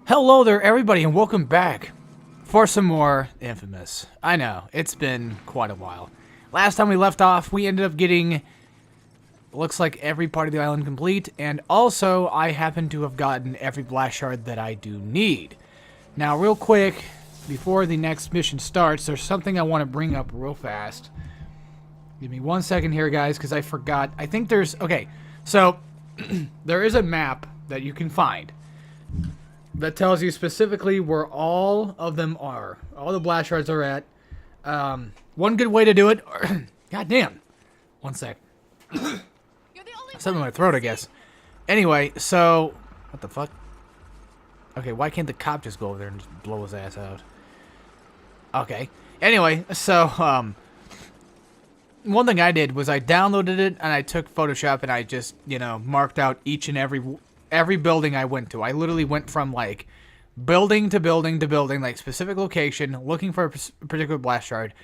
Hello there, everybody, and welcome back for some more Infamous. I know, it's been quite a while. Last time we left off, we ended up getting, looks like every part of the island complete, and also I happen to have gotten every blast shard that I do need. Now, real quick, before the next mission starts, there's something I want to bring up real fast. Give me 1 second here, guys, because I forgot. I think there's, okay, so there is a map that you can find that tells you specifically where all of them are. All the blast shards are at. One good way to do it... God damn. 1 sec. Something in my throat, I guess. Anyway, so... What the fuck? Okay, why can't the cop just go over there and just blow his ass out? Okay. Anyway, so, one thing I did was I downloaded it and I took Photoshop and I just, you know, marked out each and every building I went to. I literally went from, like, building to building to building, like, specific location, looking for a particular blast shard.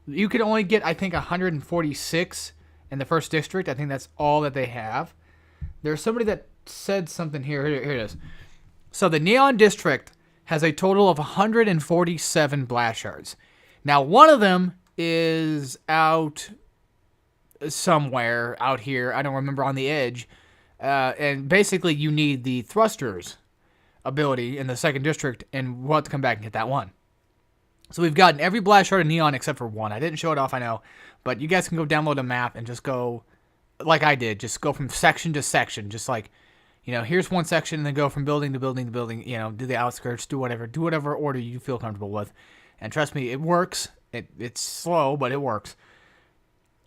You could only get, I think, 146 in the first district. I think that's all that they have. There's somebody that said something here. Here it is. So the Neon District has a total of 147 blast shards. Now, one of them is out somewhere out here. I don't remember, on the edge. And basically, you need the thrusters ability in the second district, and we'll have to come back and get that one. So we've gotten every blast shard of Neon except for one. I didn't show it off, I know, but you guys can go download a map and just go, like I did, just go from section to section, just like, you know, here's one section, and then go from building to building to building, you know, do the outskirts, do whatever order you feel comfortable with. And trust me, it works. It's slow, but it works.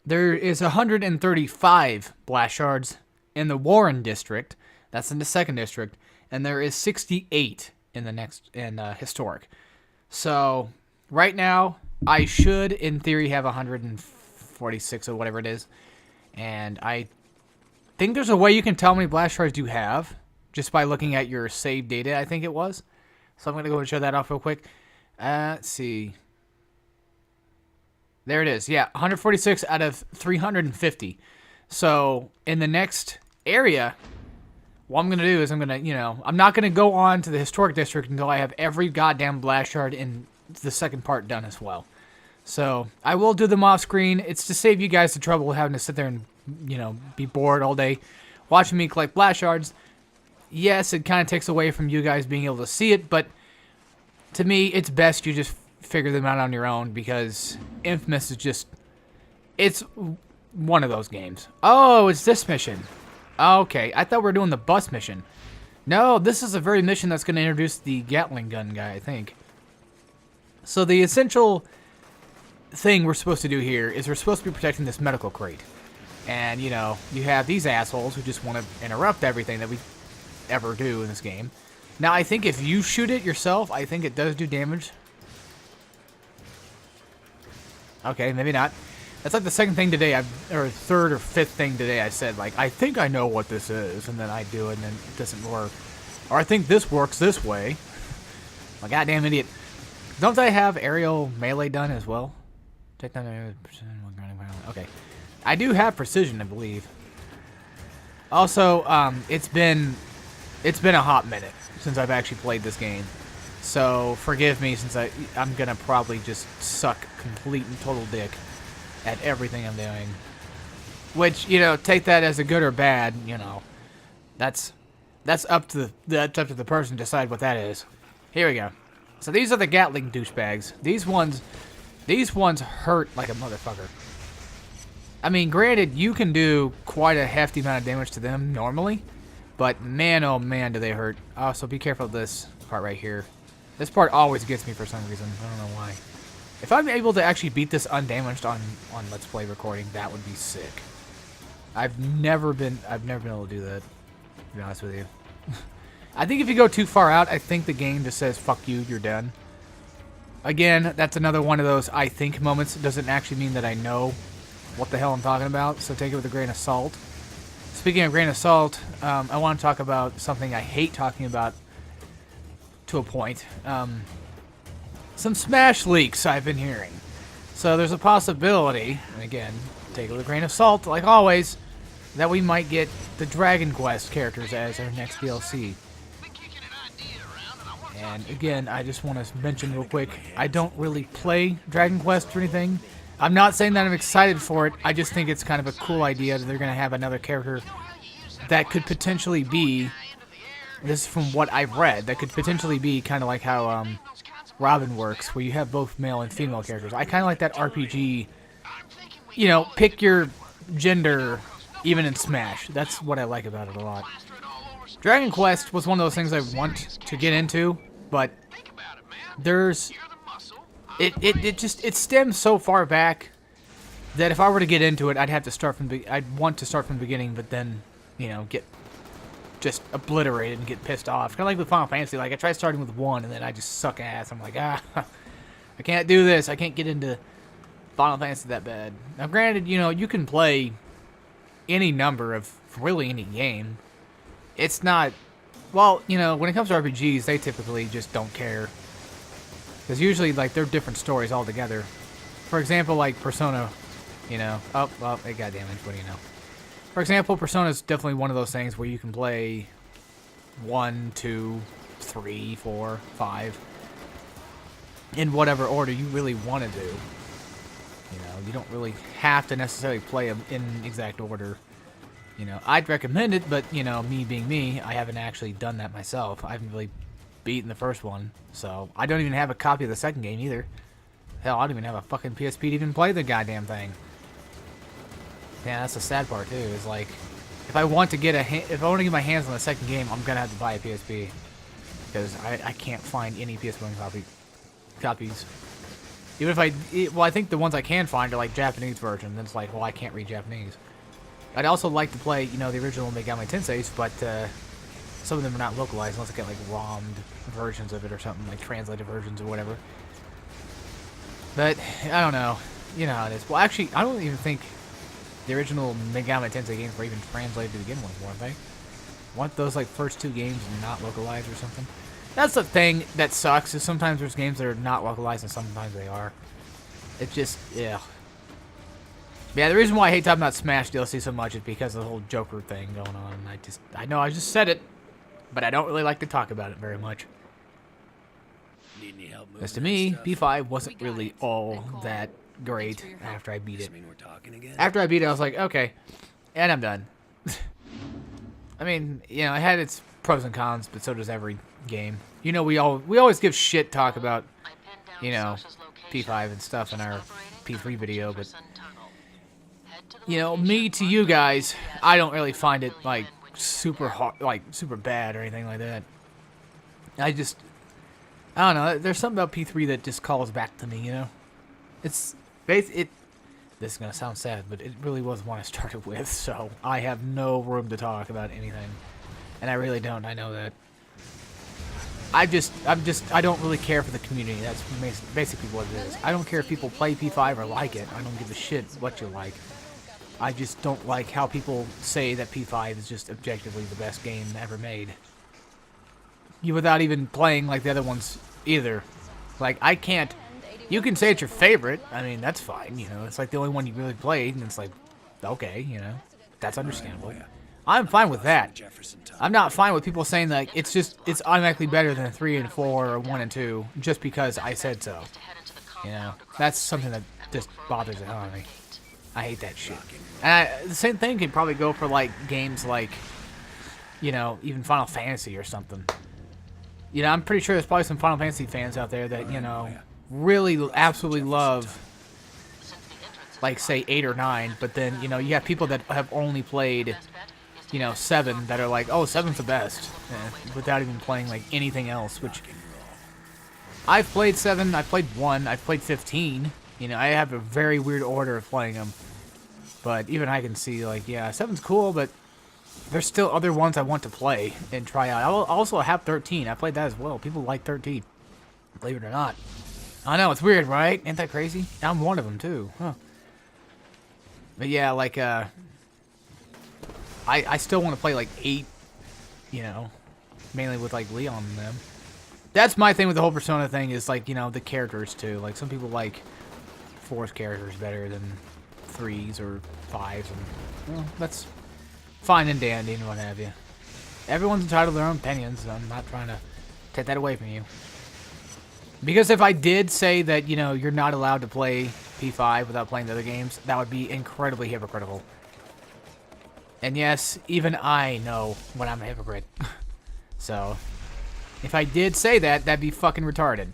There is 135 blast shards in the Warren district. That's in the second district. And there is 68 in the next, in historic. So right now, I should, in theory, have 146 or whatever it is. And I think there's a way you can tell how many blast shards you have just by looking at your save data, I think it was. So I'm going to go and show that off real quick. Let's see. There it is. Yeah, 146 out of 350. So in the next area, what I'm going to do is I'm going to, you know, I'm not going to go on to the historic district until I have every goddamn blast shard in the second part done as well. So I will do them off screen. It's to save you guys the trouble of having to sit there and, you know, be bored all day watching me collect blast shards. Yes, it kind of takes away from you guys being able to see it, but to me, it's best you just figure them out on your own, because Infamous is just, it's one of those games. Oh, it's this mission. Okay, I thought we were doing the bus mission. No, this is the very mission that's going to introduce the Gatling gun guy, I think. So the essential thing we're supposed to do here is we're supposed to be protecting this medical crate. And, you know, you have these assholes who just want to interrupt everything that we ever do in this game. Now, I think if you shoot it yourself, I think it does do damage. Okay, maybe not. That's like the second thing today, or third or fifth thing today I said, like, I think I know what this is, and then I do it, and then it doesn't work. Or I think this works this way. My goddamn idiot. Don't I have aerial melee done as well? Take down the precision. Okay. I do have precision, I believe. Also, it's been a hot minute since I've actually played this game. So, forgive me, since I'm gonna probably just suck complete and total dick at everything I'm doing. Which, you know, take that as a good or bad, you know. That's up to the person to decide what that is. Here we go. So these are the Gatling douchebags. These ones hurt like a motherfucker. I mean, granted, you can do quite a hefty amount of damage to them normally, but man, oh man, do they hurt. Also, be careful of this part right here. This part always gets me for some reason. I don't know why. If I'm able to actually beat this undamaged on Let's Play recording, that would be sick. I've never been able to do that, to be honest with you. I think if you go too far out, I think the game just says, fuck you, you're done. Again, that's another one of those I think moments. It doesn't actually mean that I know what the hell I'm talking about, so take it with a grain of salt. Speaking of grain of salt, I want to talk about something I hate talking about to a point. Some Smash leaks I've been hearing. So there's a possibility, and again, take it with a grain of salt, like always, that we might get the Dragon Quest characters as our next DLC. And again, I just want to mention real quick, I don't really play Dragon Quest or anything. I'm not saying that I'm excited for it. I just think it's kind of a cool idea that they're going to have another character that could potentially be, this is from what I've read, that could potentially be kind of like how Robin works, where you have both male and female characters. I kind of like that RPG, you know, pick your gender, even in Smash. That's what I like about it a lot. Dragon Quest was one of those things I want to get into, but there's... It stems so far back that if I were to get into it, I'd have to start from I'd want to start from the beginning, but then, you know, get just obliterated and get pissed off. Kind of like with Final Fantasy, like I tried starting with 1 and then I just suck ass. I'm like, I can't do this. I can't get into Final Fantasy that bad. Now, granted, you know, you can play any number of really any game. It's not, well, you know, when it comes to RPGs, they typically just don't care. Because usually, like, they're different stories altogether. For example, like Persona, you know. Oh, well, hey, goddammit, what do you know? For example, Persona is definitely one of those things where you can play 1, 2, 3, 4, 5 in whatever order you really want to do. You know, you don't really have to necessarily play them in exact order. You know, I'd recommend it, but, you know, me being me, I haven't actually done that myself. I haven't really beaten the first one, so I don't even have a copy of the second game either. Hell, I don't even have a fucking PSP to even play the goddamn thing. Yeah, that's the sad part too. Is like, if I want to get if I want to get my hands on the second game, I'm gonna have to buy a PSP because I can't find any PS1 copies. Even if well, I think the ones I can find are like Japanese versions. And it's like, well, I can't read Japanese. I'd also like to play, you know, the original Megami Tenseis, but some of them are not localized unless I get like ROMmed versions of it or something, like translated versions or whatever. But I don't know. You know how it is. Well, actually, I don't even think the original Megami Tensei games were even translated to begin with, weren't they? Weren't those like first 2 games not localized or something? That's the thing that sucks, is sometimes there's games that are not localized and sometimes they are. It just, yeah. Yeah, the reason why I hate talking about Smash DLC so much is because of the whole Joker thing going on. I know I just said it, but I don't really like to talk about it very much. Because to me, P5 wasn't really all that great after I beat it. After I beat it, I was like, okay, and I'm done. I mean, you know, it had its pros and cons, but so does every game. You know, we always give shit talk about, you know, P5 and stuff in our P3 video, but you know, me to you guys, I don't really find it like super hard, like super bad or anything like that. I don't know. There's something about P3 that just calls back to me, you know. This is gonna sound sad, but it really was one I started with, so I have no room to talk about anything, and I really don't. I know that. I don't really care for the community. That's basically what it is. I don't care if people play P5 or like it. I don't give a shit what you like. I just don't like how people say that P5 is just objectively the best game ever made. Without even playing like the other ones either. Like, I can't... You can say it's your favorite. I mean, that's fine, you know. It's like the only one you really played, and it's like, okay, you know. That's understandable. I'm fine with that. I'm not fine with people saying, like, it's automatically better than 3 and 4 or 1 and 2 just because I said so. You know? That's something that just bothers the hell out of me. I hate that shit. And the same thing can probably go for, like, games like, you know, even Final Fantasy or something. You know, I'm pretty sure there's probably some Final Fantasy fans out there that, you know, really absolutely love, like, say, 8 or 9, but then, you know, you have people that have only played, you know, 7 that are like, oh, 7's the best, without even playing, like, anything else, which... I've played 7, I've played 1, I've played 15, you know, I have a very weird order of playing them, but even I can see, like, yeah, 7's cool, but there's still other ones I want to play and try out. I also have 13. I played that as well. People like 13. Believe it or not. I know, it's weird, right? Ain't that crazy? I'm one of them, too. Huh. But yeah, like, I still want to play, like, 8, you know, mainly with, like, Leon and them. That's my thing with the whole Persona thing is, like, you know, the characters, too. Like, some people like 4's characters better than 3's or 5's. And, well, that's... fine and dandy and what have you. Everyone's entitled to their own opinions, so I'm not trying to Take that away from you. Because if I did say that, you know, you're not allowed to play P5 without playing the other games, that would be incredibly hypocritical. And yes, even I know when I'm a hypocrite. So, if I did say that, that'd be fucking retarded.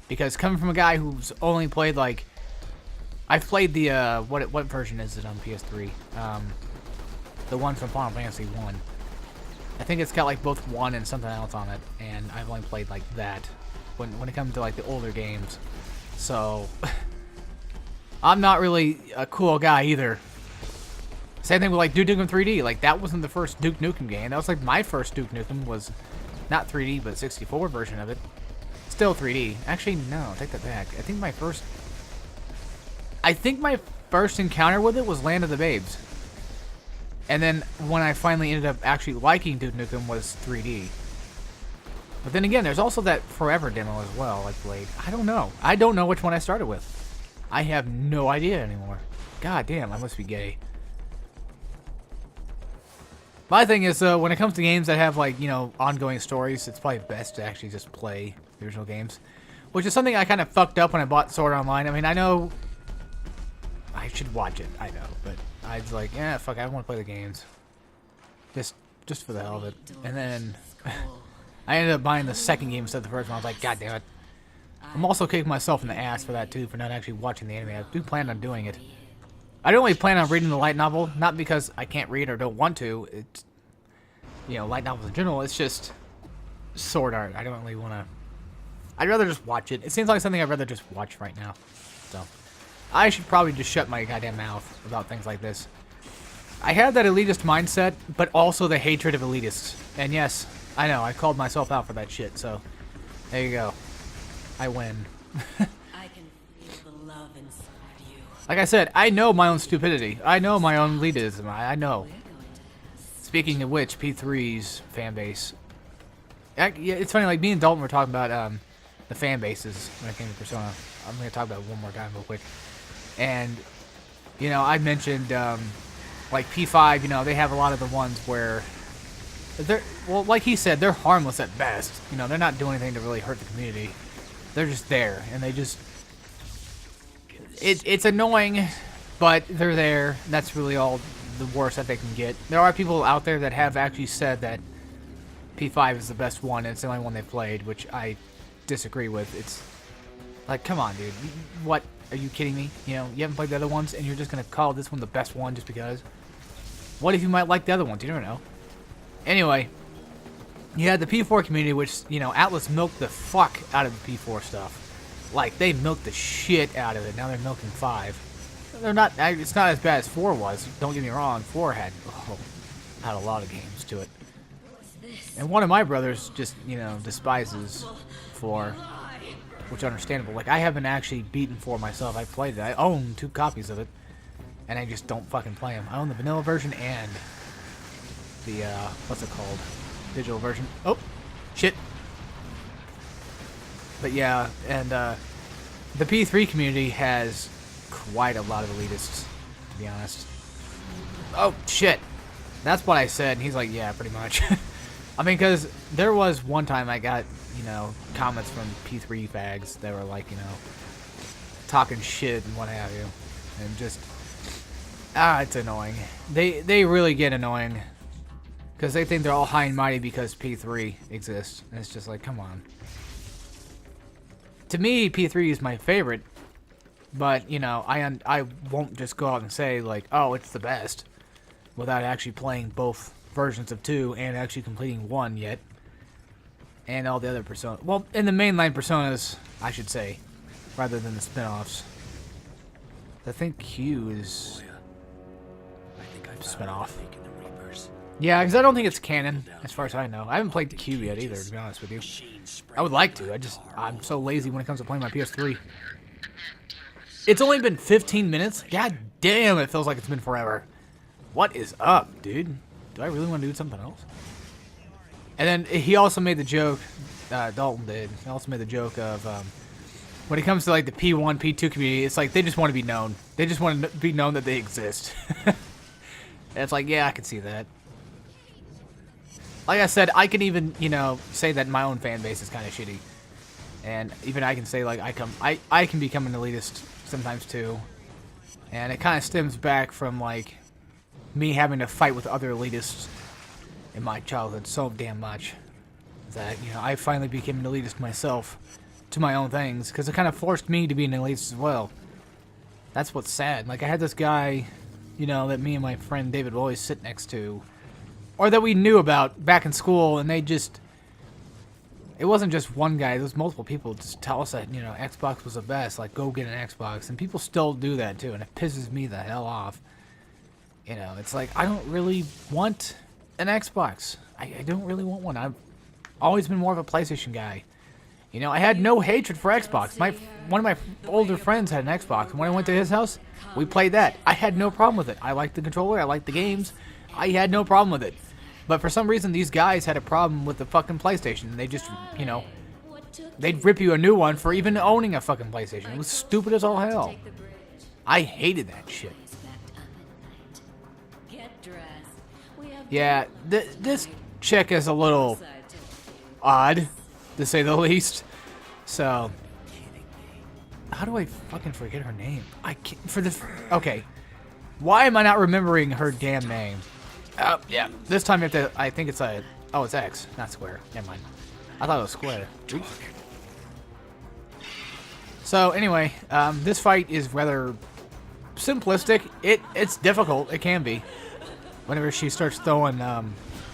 Because coming from a guy who's only played, like... I've played the, what version is it on PS3? The one from Final Fantasy 1. I think it's got, like, both 1 and something else on it. And I've only played, like, that. When it comes to, like, the older games. So... I'm not really a cool guy, either. Same thing with, like, Duke Nukem 3D. Like, that wasn't the first Duke Nukem game. That was, like, my first Duke Nukem was... Not 3D, but 64 version of it. Still 3D. Actually, no. Take that back. I think my first encounter with it was Land of the Babes. And then when I finally ended up actually liking Duke Nukem was 3D. But then again, there's also that Forever demo as well I played. I don't know. I don't know which one I started with. I have no idea anymore. God damn, I must be gay. My thing is, when it comes to games that have, like, you know, ongoing stories, it's probably best to actually just play the original games. Which is something I kind of fucked up when I bought Sword Art Online. I mean, I know I should watch it, I know, but I was like, yeah, fuck, I want to play the games. Just for the hell of it. And then I ended up buying the second game instead of the first one. I was like, god damn it. I'm also kicking myself in the ass for that, too, for not actually watching the anime. I do plan on doing it. I don't really plan on reading the light novel, not because I can't read or don't want to. It's, you know, light novels in general. It's just Sword Art. I don't really want to... I'd rather just watch it. It seems like something I'd rather just watch right now. So, I should probably just shut my goddamn mouth about things like this. I have that elitist mindset, but also the hatred of elitists. And yes, I know, I called myself out for that shit, so there you go. I win. I can feel the love inside you. Like I said, I know my own stupidity. I know my own elitism. I know. Speaking of which, P3's fan base. Yeah, it's funny, like me and Dalton were talking about the fan bases when it came to Persona. I'm going to talk about it one more time real quick. And, you know, I mentioned, like P5, you know, they have a lot of the ones where they're, well, like he said, they're harmless at best. You know, they're not doing anything to really hurt the community. They're just there, and they just... It's annoying, but they're there. That's really all the worst that they can get. There are people out there that have actually said that P5 is the best one, and it's the only one they've played, which I disagree with. It's like, come on, dude. What? Are you kidding me? You know, you haven't played the other ones, and you're just going to call this one the best one just because? What if you might like the other ones? You never know. Anyway, you had the P4 community, which, you know, Atlas milked the fuck out of the P4 stuff. Like, they milked the shit out of it. Now they're milking 5. They're not, it's not as bad as 4 was. Don't get me wrong. 4 had a lot of games to it. And one of my brothers just, you know, despises 4, which is understandable. Like, I haven't actually beaten 4 myself. I played it. I own 2 copies of it, and I just don't fucking play them. I own the vanilla version and the, what's it called? Digital version. Oh, shit. But yeah, and the P3 community has quite a lot of elitists, to be honest. Oh, shit. That's what I said, and he's like, yeah, pretty much. I mean, because there was one time I got, you know, comments from P3 fags that were like, you know, talking shit and what have you. And just, it's annoying. They really get annoying. Because they think they're all high and mighty because P3 exists. And it's just like, come on. To me, P3 is my favorite. But, you know, I won't just go out and say, like, oh, it's the best. Without actually playing both versions of 2 and actually completing 1 yet. And all the other Personas. Well, in the mainline Personas, I should say. Rather than the spin-offs. I think Q is a spin-off. Yeah, because I don't think it's canon, as far as I know. I haven't played Q yet either, to be honest with you. I would like to. I'm so lazy when it comes to playing my PS3. It's only been 15 minutes? God damn, it feels like it's been forever. What is up, dude? Do I really want to do something else? And then he also made the joke, Dalton did, he also made the joke of, when it comes to like the P1, P2 community, it's like they just want to be known. They just want to be known that they exist. And it's like, yeah, I can see that. Like I said, I can even, you know, say that my own fan base is kind of shitty. And even I can say, like, I can become an elitist sometimes, too. And it kind of stems back from, like, me having to fight with other elitists in my childhood so damn much. That, you know, I finally became an elitist myself to my own things. Because it kind of forced me to be an elitist as well. That's what's sad. Like, I had this guy, you know, that me and my friend David would always sit next to. Or that we knew about back in school, and they just... It wasn't just one guy, there was multiple people just tell us that, you know, Xbox was the best, like, go get an Xbox. And people still do that, too, and it pisses me the hell off. You know, it's like, I don't really want an Xbox. I don't really want one. I've always been more of a PlayStation guy. You know, I had no hatred for Xbox. One of my older friends had an Xbox, and when I went to his house, we played that. I had no problem with it. I liked the controller, I liked the games. I had no problem with it. But for some reason, these guys had a problem with the fucking PlayStation. They just, you know, they'd rip you a new one for even owning a fucking PlayStation. It was stupid as all hell. I hated that shit. Yeah, this chick is a little odd, to say the least. So, how do I fucking forget her name? I can't, okay. Why am I not remembering her damn name? Yeah. This time you have to, I think it's it's X, not square. Never mind. I thought it was square. Oops. So anyway, this fight is rather simplistic. It's difficult. It can be. Whenever she starts throwing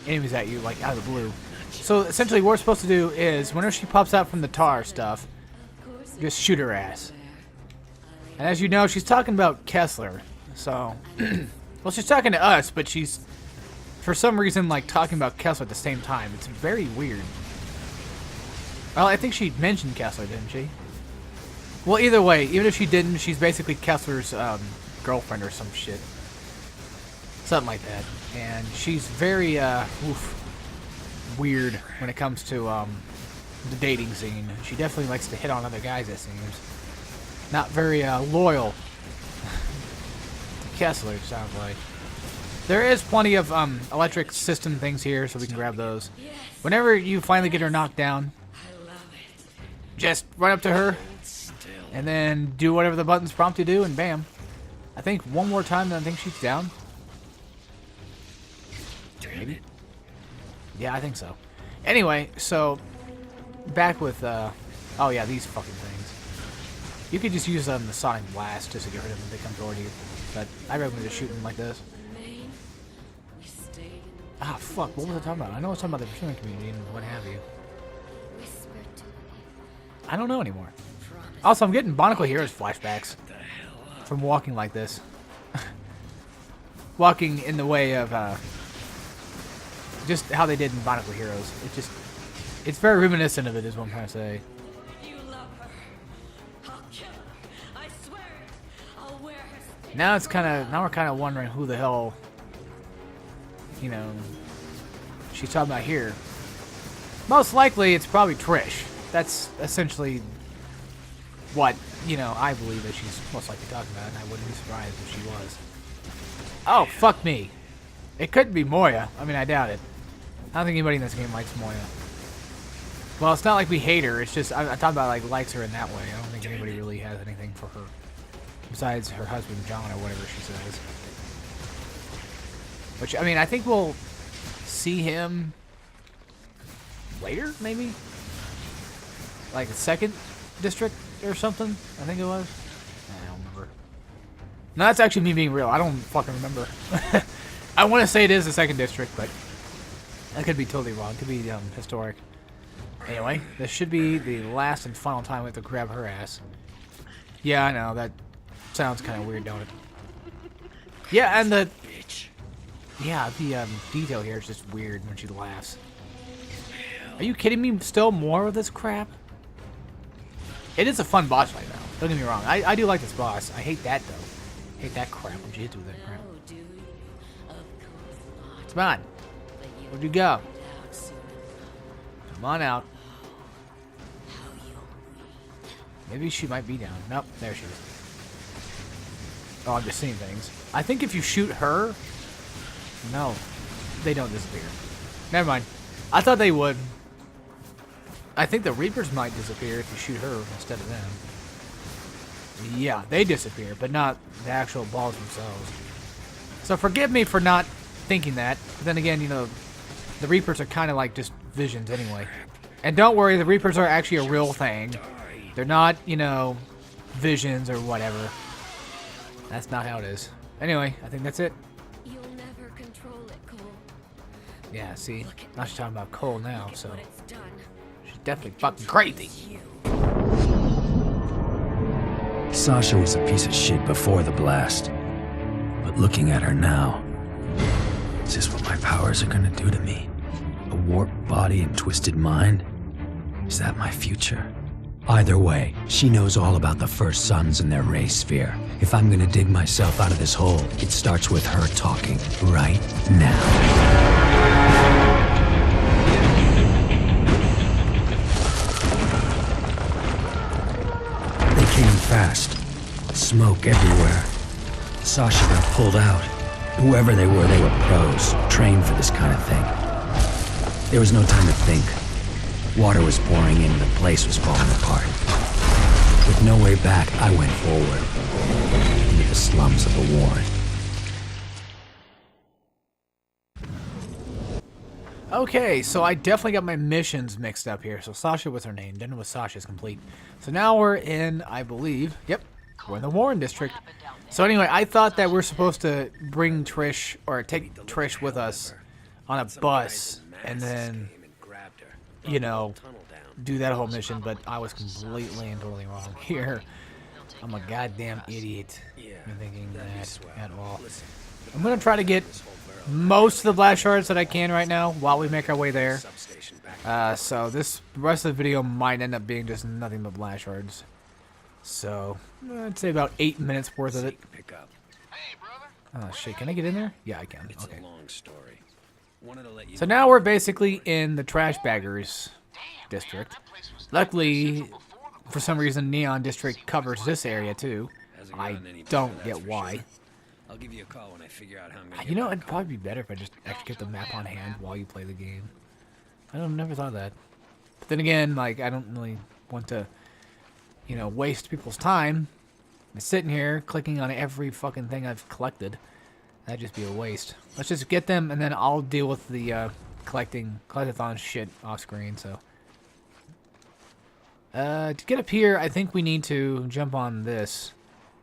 enemies at you, like, out of the blue. So essentially what we're supposed to do is, whenever she pops out from the tar stuff, just shoot her ass. And as you know, she's talking about Kessler. So, well, she's talking to us, but she's, for some reason, like, talking about Kessler at the same time. It's very weird. Well, I think she mentioned Kessler, didn't she? Well, either way, even if she didn't, she's basically Kessler's girlfriend or some shit. Something like that. And she's very, weird when it comes to, the dating scene. She definitely likes to hit on other guys, it seems. Not very, loyal to Kessler, it sounds like. There is plenty of, electric system things here, so we can grab those. Whenever you finally get her knocked down, just run up to her, and then do whatever the buttons prompt you to do, and bam. I think one more time, then I think she's down. Maybe? Yeah, I think so. Anyway, so back with oh yeah, these fucking things. You could just use the Sonic Blast just to get rid of them if they come toward you. But I recommend just shooting them like this. Ah, fuck, what was I talking about? I know I was talking about the viewing community and what have you. I don't know anymore. Also, I'm getting Barnacle Heroes flashbacks from walking like this. Walking in the way of just how they did in Barnacle Heroes. It's very reminiscent of it, is what I'm trying to say. Now we're kind of wondering who the hell, you know, she's talking about here. Most likely, it's probably Trish. That's essentially what, you know, I believe that she's most likely talking about, and I wouldn't be surprised if she was. Oh, fuck me. It could be Moya. I mean, I doubt it. I don't think anybody in this game likes Moya. Well, it's not like we hate her. It's just, I'm talking about, like, likes her in that way. I don't think anybody really has anything for her. Besides her husband, John, or whatever she says. Which, I mean, I think we'll see him later, maybe? Like the second district or something, I think it was. I don't remember. No, that's actually me being real. I don't fucking remember. I want to say it is the second district, but I could be totally wrong. It could be historic. Anyway, this should be the last and final time we have to grab her ass. Yeah, I know. That sounds kind of weird, don't it? Yeah, and the... Yeah, the detail here is just weird when she laughs. Are you kidding me? Still more of this crap? It is a fun boss fight, though. Don't get me wrong. I do like this boss. I hate that, though. I hate that crap when she hits with that crap. Come on. Where'd you go? Come on out. Maybe she might be down. Nope, there she is. Oh, I'm just seeing things. I think if you shoot her... No. They don't disappear. Never mind. I thought they would. I think the Reapers might disappear if you shoot her instead of them. Yeah, they disappear, but not the actual balls themselves. So forgive me for not thinking that. But then again, you know, the Reapers are kind of like just visions anyway. And don't worry, the Reapers are actually a real thing. They're not, you know, visions or whatever. That's not how it is. Anyway, I think that's it. You'll never control it, Cole. Yeah, see? Now she's talking about Cole now, so What it's done. she's definitely fucking crazy. Sasha was a piece of shit before the blast. But looking at her now, is this what my powers are gonna do to me? A warped body and twisted mind? Is that my future? Either way, she knows all about the First Sons and their ray sphere. If I'm gonna dig myself out of this hole, it starts with her talking right now. They came fast. Smoke everywhere. Sasha got pulled out. Whoever they were pros, trained for this kind of thing. There was no time to think. Water was pouring in and the place was falling apart. With no way back, I went forward into the slums of the Warren. Okay, so I definitely got my missions mixed up here. So Sasha was her name. Dinner with Sasha is complete. So now we're in, I believe, yep, we're in the Warren District. So anyway, I thought that we're supposed to bring Trish, or take Trish with us on a bus, and then, you know, do that whole mission, but I was completely and totally wrong here. I'm a goddamn idiot for thinking that at all. I'm going to try to get most of the blast shards that I can right now while we make our way there. So this rest of the video might end up being just nothing but blast shards. So I'd say about 8 minutes worth of it. Oh shit, can I get in there? Yeah, I can. Okay. So now we're basically in the trash baggers district. Luckily, for some reason, Neon District covers this area too. I don't get why. I'll give you a call when I figure out how I'm gonna You know, it'd probably be better if I just actually get the map on hand while you play the game. I never thought of that. But then again, like, I don't really want to, you know, waste people's time. I'm sitting here clicking on every fucking thing I've collected. That'd just be a waste. Let's just get them, and then I'll deal with the collectathon shit off screen. So, to get up here, I think we need to jump on this.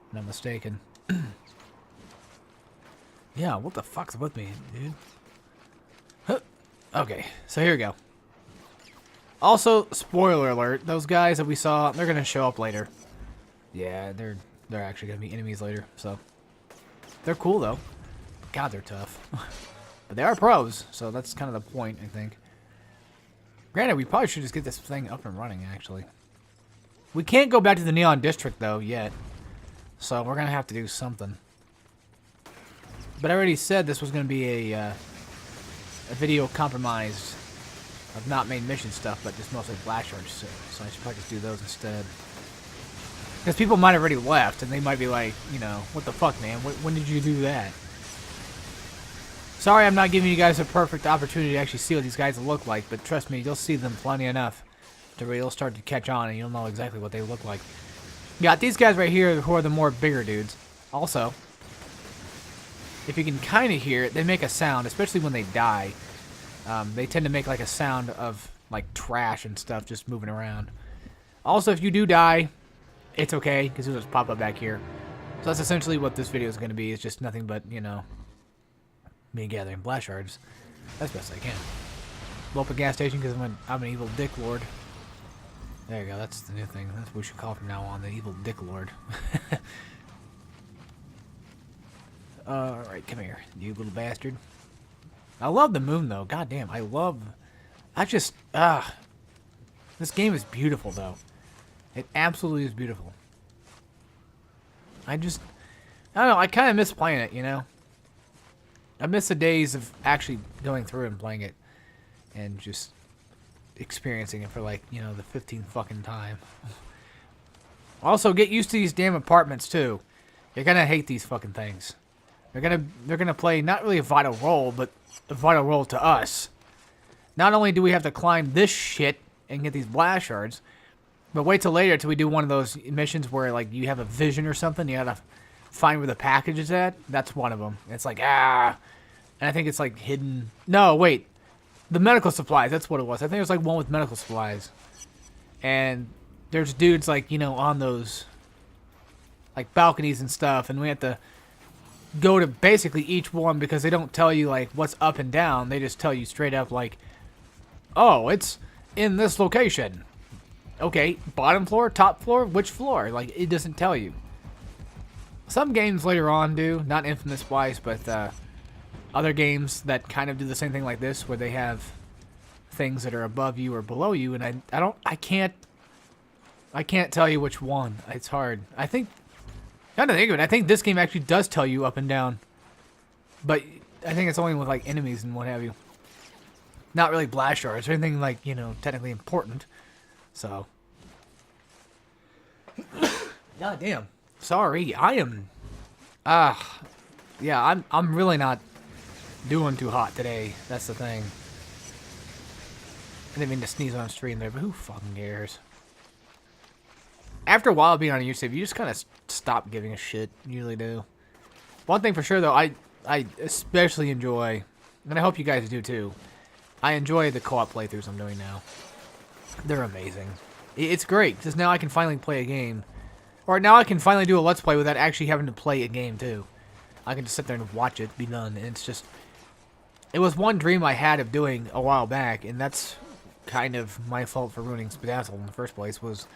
If I'm not mistaken. Yeah, what the fuck's with me, dude? Huh. Okay, so here we go. Also, spoiler alert, those guys that we saw, they're gonna show up later. Yeah, they're actually gonna be enemies later, so. They're cool though. God, they're tough. But they are pros, so that's kind of the point, I think. Granted, we probably should just get this thing up and running, actually. We can't go back to the Neon District, though, yet. So we're gonna have to do something. But I already said this was going to be a video compromised of not main mission stuff, but just mostly blast shards. So I should probably just do those instead. Because people might have already left, and they might be like, you know, what the fuck, man? When did you do that? Sorry I'm not giving you guys a perfect opportunity to actually see what these guys look like, but trust me, you'll see them plenty enough to where you'll start to catch on, and you'll know exactly what they look like. You got these guys right here who are the more bigger dudes. Also, if you can kind of hear it, they make a sound, especially when they die. They tend to make like a sound of like trash and stuff just moving around. Also, if you do die, it's okay, because it'll just pop up back here. So that's essentially what this video is going to be. It's just nothing but, you know, me gathering blast shards. That's best I can. Blow up a gas station because I'm an evil dick lord. There you go, that's the new thing. That's what we should call from now on, the evil dick lord. Alright, come here, you little bastard. I love the moon, though. God damn, this game is beautiful, though. It absolutely is beautiful. I don't know, I kind of miss playing it, you know? I miss the days of actually going through and playing it. And just experiencing it for, like, you know, the 15th fucking time. Also, get used to these damn apartments, too. You're gonna hate these fucking things. They're gonna play not really a vital role, but a vital role to us. not only do we have to climb this shit and get these blast shards, but wait till later till we do one of those missions where, like, you have a vision or something. You gotta find where the package is at. That's one of them. It's like, and I think it's, like, hidden. No, wait. The medical supplies. That's what it was. I think it was, like, one with medical supplies. And there's dudes, like, you know, on those, like, balconies and stuff. And we have to go to basically each one because they don't tell you, like, what's up and down. They just tell you straight up, like, oh, it's in this location. Okay, bottom floor, top floor, which floor? Like, it doesn't tell you. Some games later on do, not Infamous wise, but other games that kind of do the same thing like this, where they have things that are above you or below you, and I can't tell you which one. It's hard. I think, now to think of it, I think this game actually does tell you up and down, but I think it's only with, like, enemies and what have you. Not really blast shards or anything, like, you know, technically important. So, god damn. Sorry, I am. Yeah, I'm really not doing too hot today. That's the thing. I didn't mean to sneeze on stream there, but who fucking cares? After a while being on YouTube, you just kind of stop giving a shit. You usually do. One thing for sure, though, I especially enjoy, and I hope you guys do too. I enjoy the co-op playthroughs I'm doing now. They're amazing. It's great, because now I can finally play a game. Or now I can finally do a Let's Play without actually having to play a game, too. I can just sit there and watch it be done, and it's just... It was one dream I had of doing a while back, and that's kind of my fault for ruining Spadazzle in the first place, was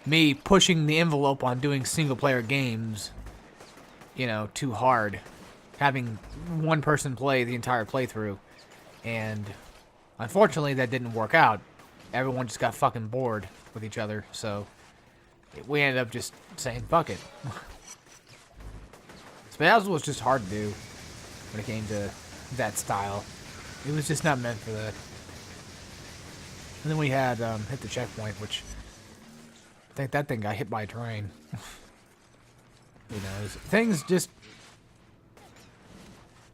me pushing the envelope on doing single-player games, you know, too hard. Having one person play the entire playthrough, and unfortunately that didn't work out. Everyone just got fucking bored with each other, so we ended up just saying, fuck it. Spadazzle was just hard to do when it came to that style. It was just not meant for that. And then we had hit the checkpoint, which I think that thing got hit by a train. Who knows?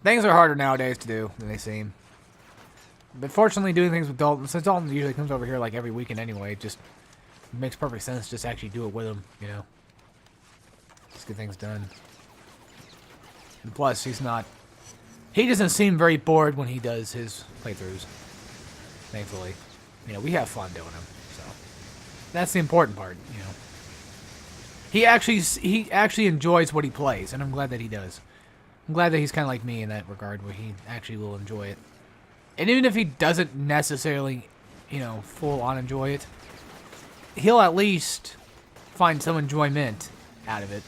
Things are harder nowadays to do than they seem. But fortunately, doing things with Dalton, since Dalton usually comes over here like every weekend anyway, it just makes perfect sense just to actually do it with him, you know. Just get things done. And plus, he doesn't seem very bored when he does his playthroughs. Thankfully. You know, we have fun doing them, so. That's the important part, you know. He actually enjoys what he plays, and I'm glad that he does. I'm glad that he's kind of like me in that regard, where he actually will enjoy it. And even if he doesn't necessarily, you know, full-on enjoy it, he'll at least find some enjoyment out of it.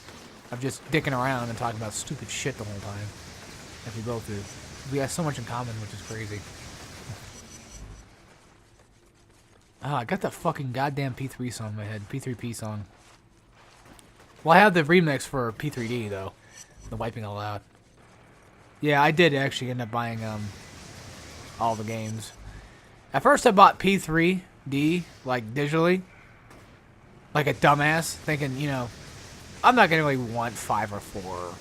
Of just dicking around and talking about stupid shit the whole time. Like we both do. We have so much in common, which is crazy. I got the fucking goddamn P3 song in my head. P3P song. Well, I have the remix for P3D, though. The Wiping All Out. Yeah, I did actually end up buying, all the games. At first I bought P3D, like, digitally. Like a dumbass, thinking, you know, I'm not gonna really want 5 or 4.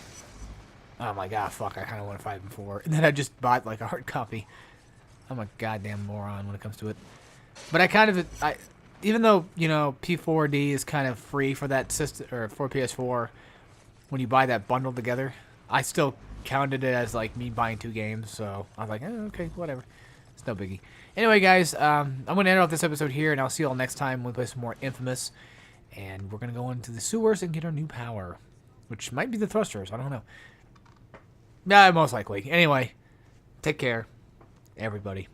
Oh my god, fuck, I kinda want 5 and 4. And then I just bought, like, a hard copy. I'm a goddamn moron when it comes to it. But even though, you know, P4D is kind of free for that system, or for PS4, when you buy that bundle together, I still counted it as, like, me buying 2 games, so I was like, okay, whatever. It's no biggie. Anyway, guys, I'm going to end off this episode here, and I'll see you all next time when we play some more Infamous, and we're going to go into the sewers and get our new power, which might be the thrusters, I don't know. Nah, most likely. Anyway, take care, everybody.